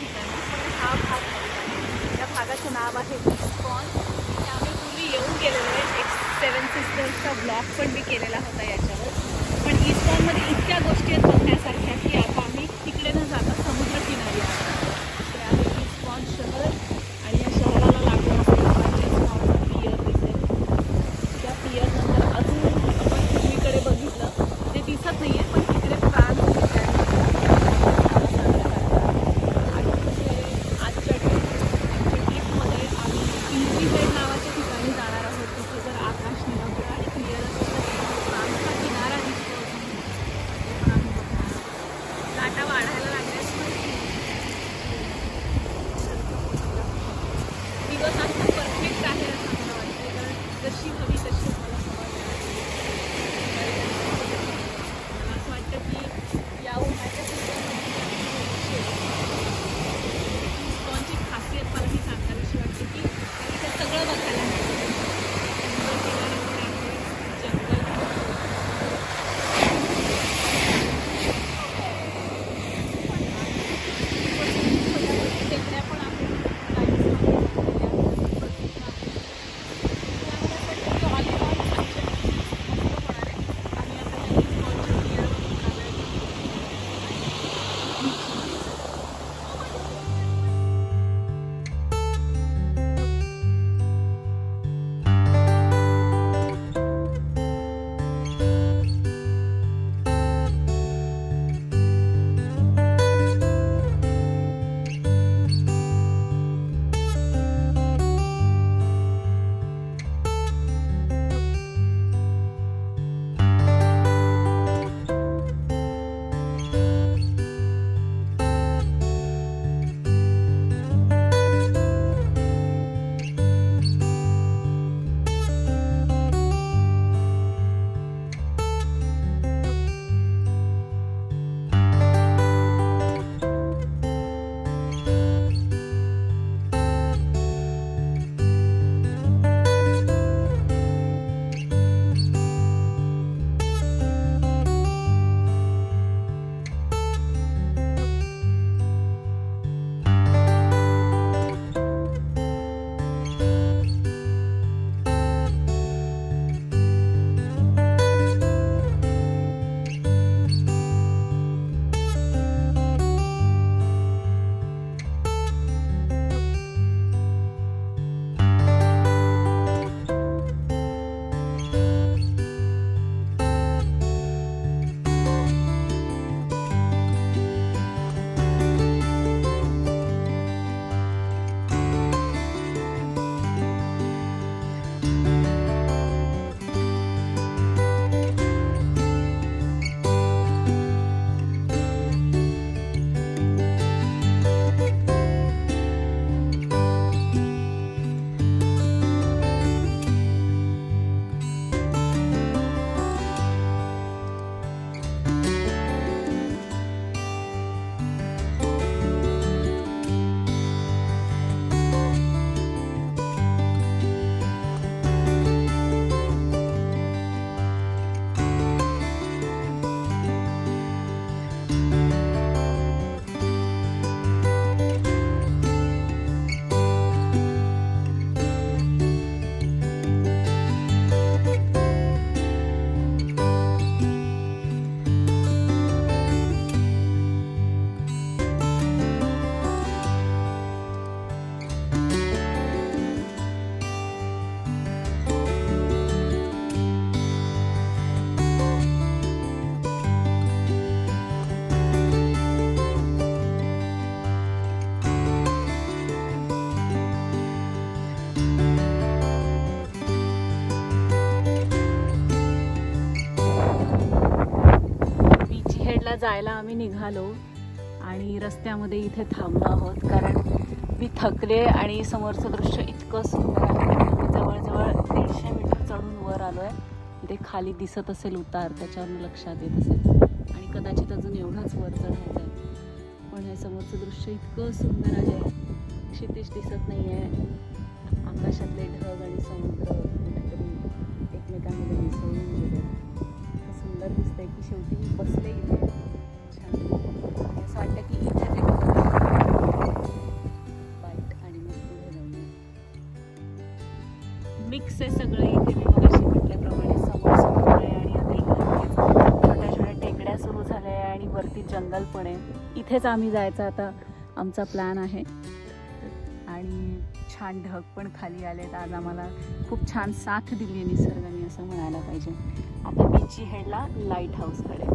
ठिकाणी, पण हा भाग आहे. त्या भागाचं नाव आहे इस्कॉन. आम्ही पूर्वी येऊन गेलेलो आहे. एक 7 सिस्टर्सचा ब्लॉग पण मी केलेला होता याच्यावर. पण इस्कॉनमध्ये इतक्या गोष्टी आहेत बघण्यासारख्या की आता आम्ही तिकडे न जाता समुद्रकिनारी आहोत. ते आहे इस्कॉन शहर आणि या शहराला लागून असलेलं पियर दिसेल. त्या पियरनंतर अजून आपण पूर्वीकडे बघितलं ते दिसत नाही आहे, पण तिकडे फ्रान्स आणि म्हणजे आजच्या ट्रिपमध्ये आम्ही पिंचीबेड नावाच्या ठिकाणी जाणार आहोत. तिथे जर आकाश निरभ्र आणि क्लिअर असेल तर फ्रान्सचा किनारा दिसतो. लाटा वाढायला लागल्यास दिवस आमचा परफेक्ट आहे असं मला वाटतं, कारण जशी हवी तशी मला मला असं वाटतं की या उन्हाच्या इस्कॉनची खासियत मला ही सांगावीशी वाटते की इथे सगळं बघायला मिळतं. जंगल टेकड्या पण आहेत. जायला आम्ही निघालो आणि रस्त्यामध्ये इथे थांबलो आहोत, कारण मी थकले आणि समोरचं दृश्य इतकं सुंदर आहे. जवळजवळ 150 मीटर चढून वर आलो आहे. इथे खाली दिसत असेल उतार, त्याच्यावरून लक्षात येत असेल, आणि कदाचित अजून एवढंच वर चढायचं आहे. पण हे समोरचं दृश्य इतकं सुंदर आहे. क्षितिज दिसत नाही आहे, आकाशातले ढग आणि समुद्र कुठेतरी एकमेकांमध्ये मिसळून गेले. इतकं सुंदर दिसतंय की शेवटी मी बसले इथे छान. असं वाटतं की इथे तिथेच आम्ही जायचा आता आमचा प्लॅन आहे. आणि छान ढग पण खाली आलेत. आज आम्हाला खूप छान साथ दिली आहे निसर्गाने असं म्हणायला पाहिजे. आता बीची हेडला लाईट हाऊसकडे.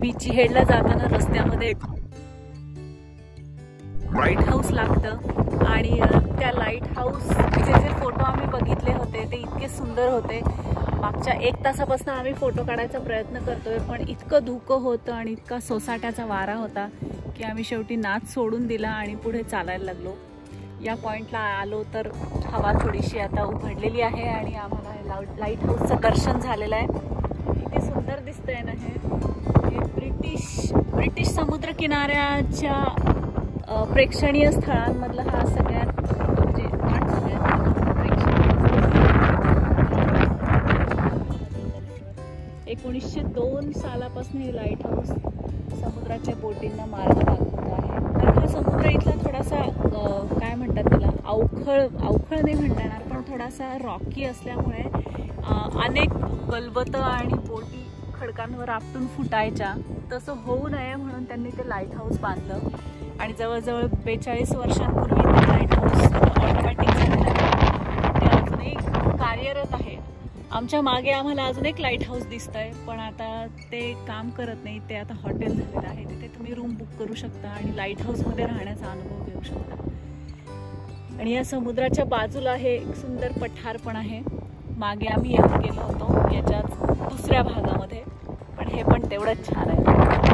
बीची हेडला जाताना रस्त्यामध्ये लाईट हाऊस लागतं आणि त्या लाईट हाऊसचे जे फोटो आम्ही बघितले होते ते इतके सुंदर होते. मागच्या 1 तासापासून आम्ही फोटो काढायचा प्रयत्न करतोय, पण इतकं धुकं होतं आणि इतका सोसाट्याचा वारा होता की आम्ही शेवटी नाच सोडून दिला आणि पुढे चालायला लागलो. या पॉईंटला आलो तर हवा थोडीशी आता उघडलेली आहे आणि आम्हाला लाईट हाऊसचं दर्शन झालेलं आहे. किती सुंदर दिसतंय ना हे. ब्रिटिश समुद्र किनाऱ्याच्या प्रेक्षणीय स्थळांमधला हा सगळ्यात म्हणजे 8 सगळ्यात प्रेक्षणीय. 1902 सालापासून हे लाईट हाऊस समुद्राच्या बोटींना मार्ग दाखवत आहे. तर हा समुद्र इथला थोडासा काय म्हणतात त्याला अवखळ नाही म्हणता येणार, पण थोडासा रॉकी असल्यामुळे अनेक गलबतं आणि बोटी खडकांवर आपटून फुटायच्या. तसं होऊ नये म्हणून त्यांनी ते लाईट हाऊस बांधलं आणि जवळजवळ 42 वर्षांपूर्वी ते लाईट हाऊस ऑटोमॅटिक झालेलं आहे. ते अजूनही कार्यरत आहे. आमच्या मागे आम्हाला अजून एक लाईट हाऊस दिसतंय, पण आता ते काम करत नाही. ते आता हॉटेल झालेलं आहे. तिथे तुम्ही रूम बुक करू शकता आणि लाईट हाऊसमध्ये राहण्याचा अनुभव घेऊ शकता. आणि या समुद्राच्या बाजूला हे एक सुंदर पठार पण आहे. मागे आम्ही येऊन गेलो होतो याच्याच दुसऱ्या भागामध्ये, पण हे पण तेवढंच छान आहे.